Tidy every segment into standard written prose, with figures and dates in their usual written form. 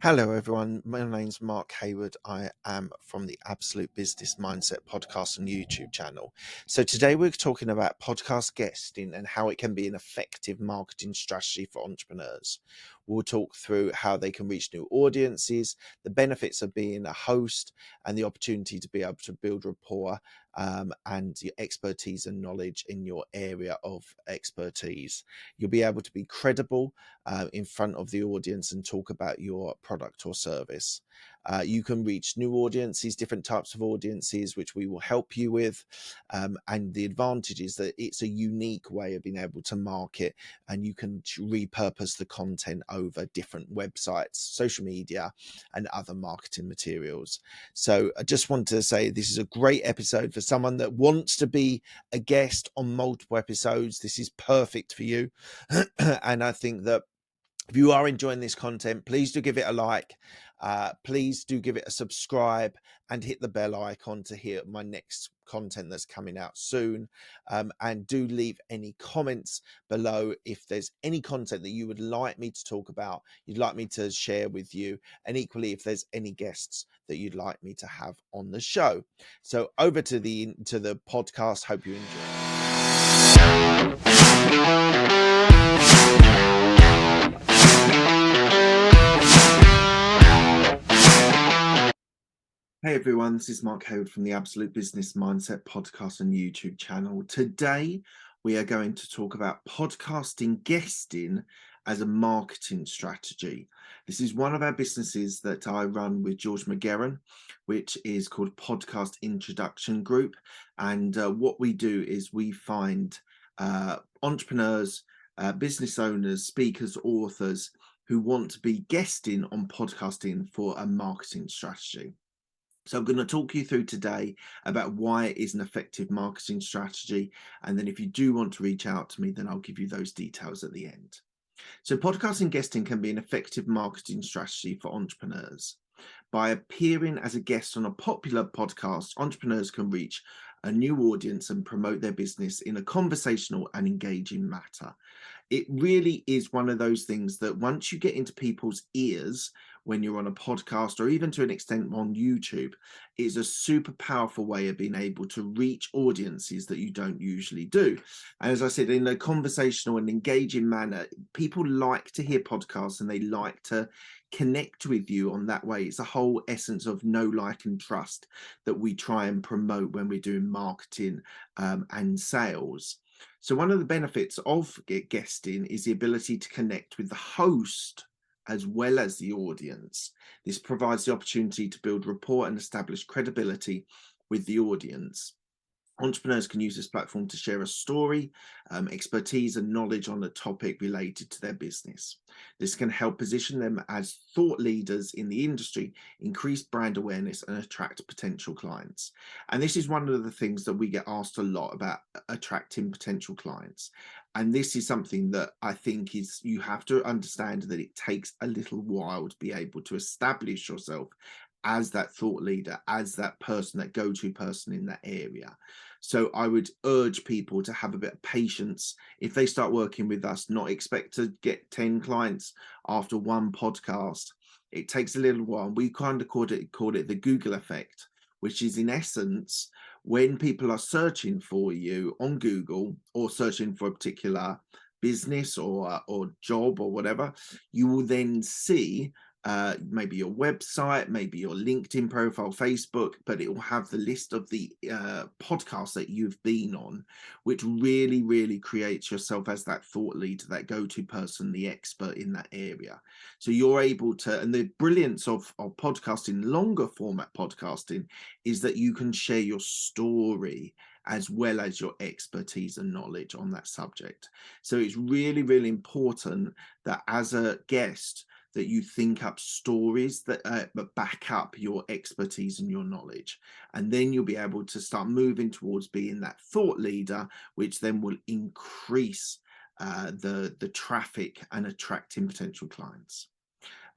Hello, everyone. My name's Mark Hayward. I am from the Absolute Business Mindset podcast and YouTube channel. So, today we're talking about podcast guesting and how it can be an effective marketing strategy for entrepreneurs. We'll talk through how they can reach new audiences, the benefits of being a host, and the opportunity to be able to build rapport and your expertise and knowledge in your area of expertise. You'll be able to be credible in front of the audience and talk about your product or service. You can reach new audiences, different types of audiences, which we will help you with. And the advantage is that it's a unique way of being able to market, and you can repurpose the content over different websites, social media, and other marketing materials. So I just want to say this is a great episode for someone that wants to be a guest on multiple episodes. This is perfect for you. And I think that if you are enjoying this content, please do give it a like. Please do give it a subscribe and hit the bell icon to hear my next content that's coming out soon. And do leave any comments below if there's any content that you would like me to talk about, you'd like me to share with you, and equally if there's any guests that you'd like me to have on the show. So over to the podcast. Hope you enjoy. Hey everyone, this is Mark Hayward from the Absolute Business Mindset podcast and YouTube channel. Today, we are going to talk about podcasting guesting as a marketing strategy. This is one of our businesses that I run with George McGarren, which is called Podcast Introduction Group. And what we do is we find entrepreneurs, business owners, speakers, authors who want to be guesting on podcasting for a marketing strategy. So I'm going to talk you through today about why it is an effective marketing strategy. And then if you do want to reach out to me, then I'll give you those details at the end. So podcasting guesting can be an effective marketing strategy for entrepreneurs. By appearing as a guest on a popular podcast, entrepreneurs can reach a new audience and promote their business in a conversational and engaging manner. It really is one of those things that once you get into people's ears when you're on a podcast or even to an extent on YouTube, is a super powerful way of being able to reach audiences that you don't usually do. And as I said, in a conversational and engaging manner, people like to hear podcasts and they like to connect with you on that way. It's a whole essence of know, like, and trust that we try and promote when we're doing marketing and sales. So one of the benefits of guesting is the ability to connect with the host as well as the audience. This provides the opportunity to build rapport and establish credibility with the audience. Entrepreneurs can use this platform to share a story, expertise, and knowledge on a topic related to their business. This can help position them as thought leaders in the industry, increase brand awareness, and attract potential clients. And this is one of the things that we get asked a lot about, attracting potential clients. And this is something that I think is, you have to understand that it takes a little while to be able to establish yourself as that thought leader, as that person, that go-to person in that area. So I would urge people to have a bit of patience. If they start working with us, not expect to get 10 clients after one podcast. It takes a little while. We kind of called it the Google effect, which is in essence, when people are searching for you on Google or searching for a particular business or job or whatever, you will then see maybe your website, maybe your LinkedIn profile, Facebook, but it will have the list of the podcasts that you've been on, which really, really creates yourself as that thought leader, that go-to person, the expert in that area. So you're able to, and the brilliance of podcasting, longer format podcasting, is that you can share your story as well as your expertise and knowledge on that subject. So it's really, really important that as a guest, that you think up stories that back up your expertise and your knowledge. And then you'll be able to start moving towards being that thought leader, which then will increase the traffic and attracting potential clients.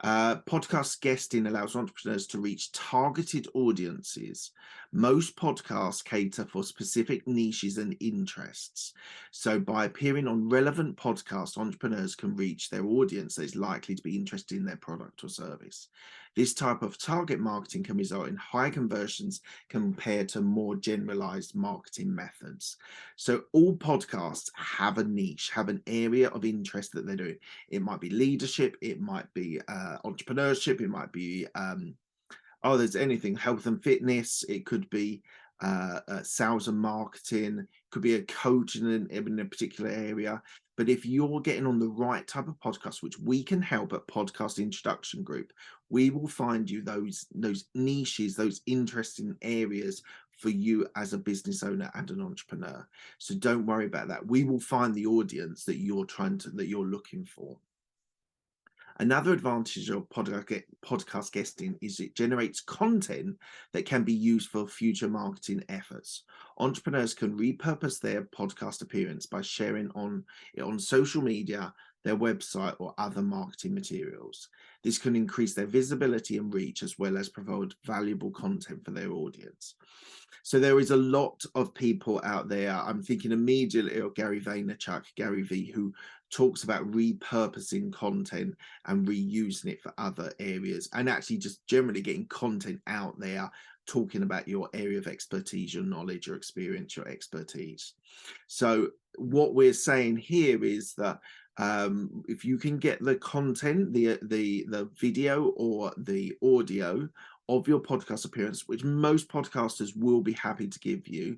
Podcast guesting allows entrepreneurs to reach targeted audiences. Most podcasts cater for specific niches and interests. So, by appearing on relevant podcasts, entrepreneurs can reach their audience that is likely to be interested in their product or service. This type of target marketing can result in high conversions compared to more generalized marketing methods. So, all podcasts have a niche, have an area of interest that they're doing. It might be leadership, it might be entrepreneurship, it might be there's anything, health and fitness, it could be sales and marketing, could be a coach in a particular area. But if you're getting on the right type of podcast, which we can help at Podcast Introduction Group, we will find you those niches, those interesting areas for you as a business owner and an entrepreneur. So don't worry about that. We will find the audience that you're looking for. Another advantage of podcast guesting is it generates content that can be used for future marketing efforts. Entrepreneurs can repurpose their podcast appearance by sharing it on social media, their website, or other marketing materials. This can increase their visibility and reach, as well as provide valuable content for their audience. So there is a lot of people out there. I'm thinking immediately of Gary Vaynerchuk, Gary V, who talks about repurposing content and reusing it for other areas, and actually just generally getting content out there talking about your area of expertise, your knowledge, your experience, your expertise. So what we're saying here is that if you can get the content, the video or the audio of your podcast appearance, which most podcasters will be happy to give you,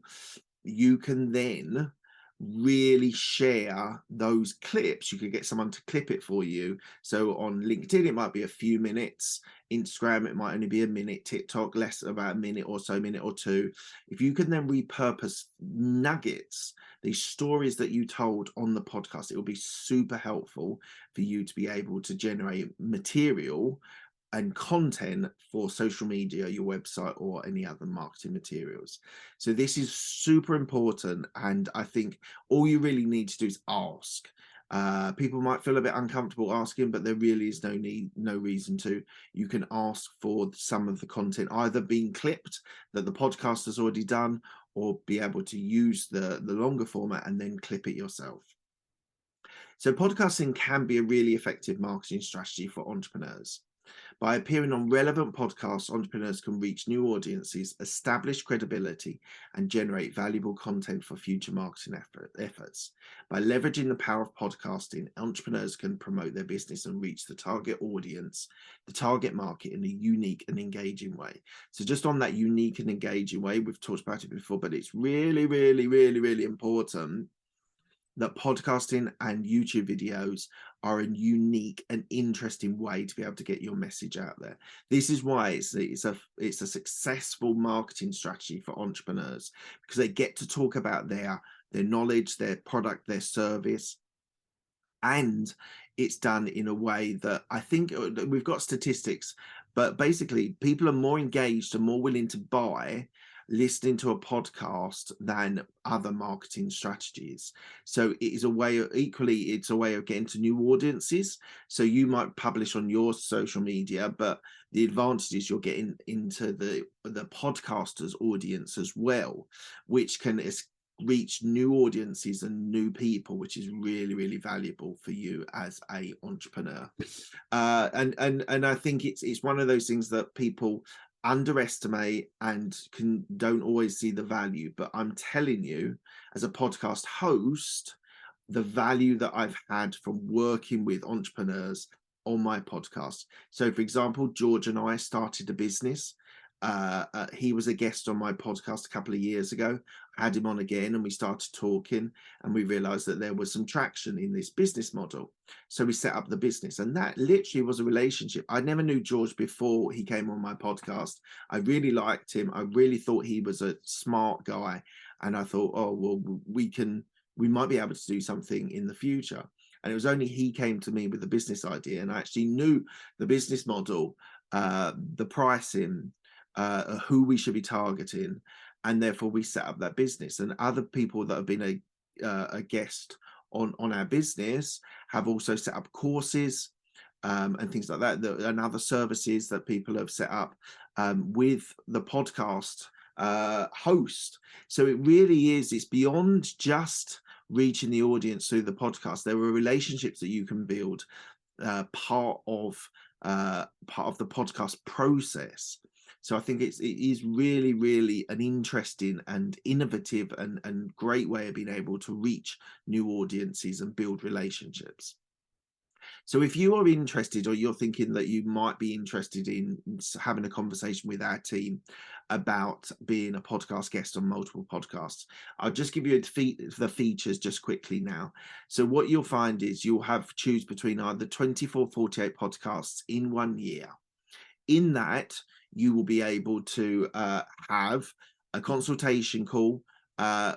you can then really share those clips. You could get someone to clip it for you. So on LinkedIn, it might be a few minutes. Instagram, it might only be a minute. TikTok, less, about a minute or so, minute or two. If you can then repurpose nuggets, these stories that you told on the podcast, it will be super helpful for you to be able to generate material and content for social media, your website, or any other marketing materials. So this is super important, and I think all you really need to do is ask. People might feel a bit uncomfortable asking, but there really is no reason to. You can ask for some of the content either being clipped that the podcast has already done, or be able to use the longer format and then clip it yourself. So podcasting can be a really effective marketing strategy for entrepreneurs. By appearing on relevant podcasts, entrepreneurs can reach new audiences, establish credibility, and generate valuable content for future marketing efforts. By leveraging the power of podcasting, entrepreneurs can promote their business and reach the target audience, the target market, in a unique and engaging way. So just on that unique and engaging way, we've talked about it before, but it's really, really, really, really important that podcasting and YouTube videos are a unique and interesting way to be able to get your message out there. This is why it's a successful marketing strategy for entrepreneurs, because they get to talk about their knowledge, their product, their service, and it's done in a way that I think we've got statistics, but basically people are more engaged and more willing to buy listening to a podcast than other marketing strategies. So it is a way of, equally, it's a way of getting to new audiences. So you might publish on your social media, but the advantage is you're getting into the podcasters' audience as well, which can reach new audiences and new people, which is really, really valuable for you as a entrepreneur. And I think it's one of those things that people underestimate and don't always see the value. But I'm telling you, as a podcast host, the value that I've had from working with entrepreneurs on my podcast. So for example, George and I started a business. He was a guest on my podcast a couple of years ago. I had him on again and we started talking, and we realized that there was some traction in this business model. So we set up the business, and that literally was a relationship. I never knew George before he came on my podcast. I really liked him. I really thought he was a smart guy. And I thought, oh, well, we might be able to do something in the future. And it was only he came to me with the business idea, and I actually knew the business model, the pricing, who we should be targeting, and therefore we set up that business. And other people that have been a guest on our business have also set up courses and things like that, and other services that people have set up with the podcast host. So it really is, it's beyond just reaching the audience through the podcast. There are relationships that you can build part of the podcast process. So I think it is really, really an interesting and innovative and great way of being able to reach new audiences and build relationships. So if you are interested, or you're thinking that you might be interested in having a conversation with our team about being a podcast guest on multiple podcasts, I'll just give you the features just quickly now. So what you'll find is you'll have choose between either 24, 48 podcasts in 1 year. In that, you will be able to have a consultation call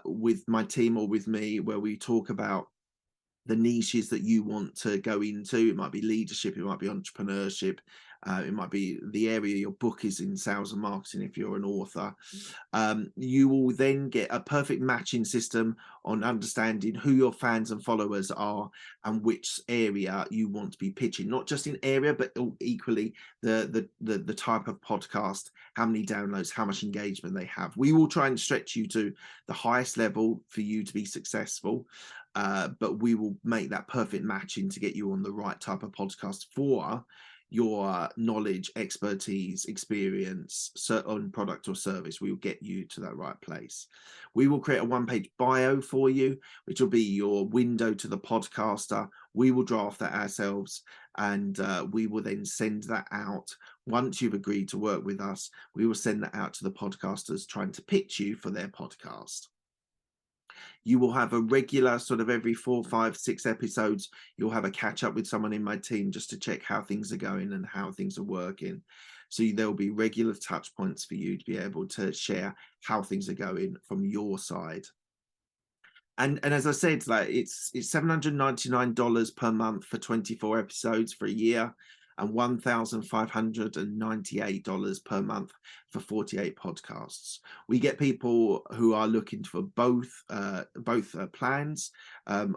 with my team or with me, where we talk about the niches that you want to go into. It might be leadership, it might be entrepreneurship, it might be the area your book is in, sales and marketing if you're an author. You will then get a perfect matching system on understanding who your fans and followers are and which area you want to be pitching, not just in area, but equally the type of podcast, how many downloads, how much engagement they have. We will try and stretch you to the highest level for you to be successful. But we will make that perfect matching to get you on the right type of podcast for your knowledge, expertise, experience, certain product or service. We will get you to that right place. We will create a one-page bio for you, which will be your window to the podcaster. We will draft that ourselves, and we will then send that out. Once you've agreed to work with us, we will send that out to the podcasters trying to pitch you for their podcast. You will have a regular sort of every 4, 5, 6 episodes, you'll have a catch up with someone in my team just to check how things are going and how things are working. So there will be regular touch points for you to be able to share how things are going from your side. And as I said, like it's $799 per month for 24 episodes for a year, and $1,598 per month for 48 podcasts. We get people who are looking for both plans. A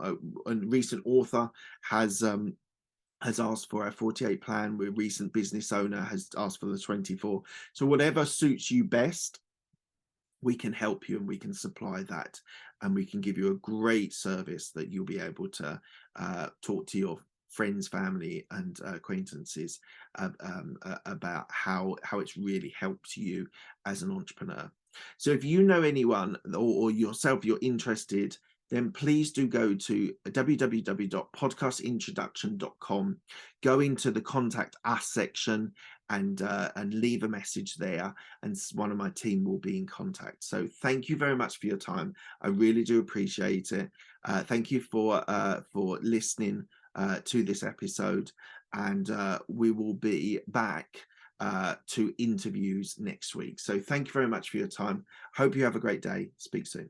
recent author has asked for a 48 plan. A recent business owner has asked for the 24. So whatever suits you best, we can help you and we can supply that, and we can give you a great service that you'll be able to talk to your friends, family and acquaintances about how it's really helped you as an entrepreneur. So if you know anyone, or yourself, you're interested, then please do go to www.podcastintroduction.com, go into the contact us section and leave a message there, and one of my team will be in contact. So thank you very much for your time. I really do appreciate it. Thank you for listening to this episode, and we will be back to interviews next week. So thank you very much for your time. Hope you have a great day. Speak soon.